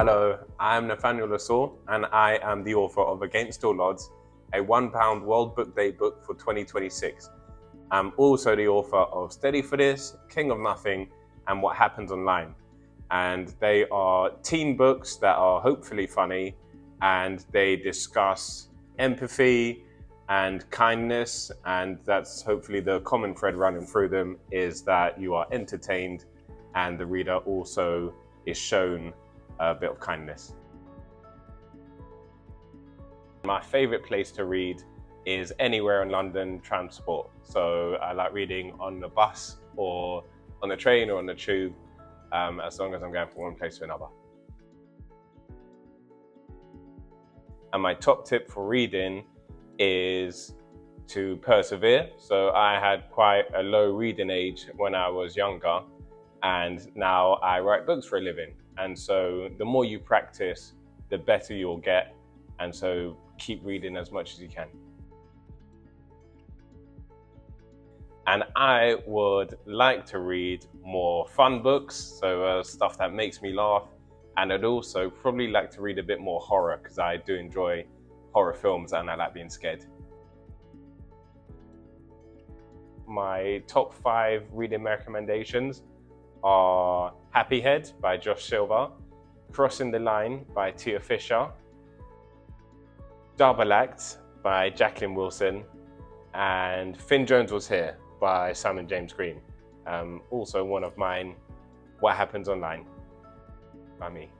Hello, I'm Nathanael Lessore and I am the author of Against All Odds, a £1 World Book Day book for 2026. I'm also the author of Steady for This, King of Nothing, and What Happens Online. And they are teen books that are hopefully funny, and they discuss empathy and kindness, and that's hopefully the common thread running through them, is that you are entertained and the reader also is shown a bit of kindness. My favourite place to read is anywhere in London, transport. So I like reading on the bus or on the train or on the tube, as long as I'm going from one place to another. And my top tip for reading is to persevere. So I had quite a low reading age when I was younger, and now I write books for a living. And so the more you practice, the better you'll get. And so keep reading as much as you can. And I would like to read more fun books, so stuff that makes me laugh. And I'd also probably like to read a bit more horror, because I do enjoy horror films and I like being scared. My top 5 reading recommendations are Happy Head by Josh Silvar, Crossing the Line by Tia Fisher, Double Act by Jacqueline Wilson, and Finn Jones Was Here by Simon James Green. Also one of mine, What Happens Online by me.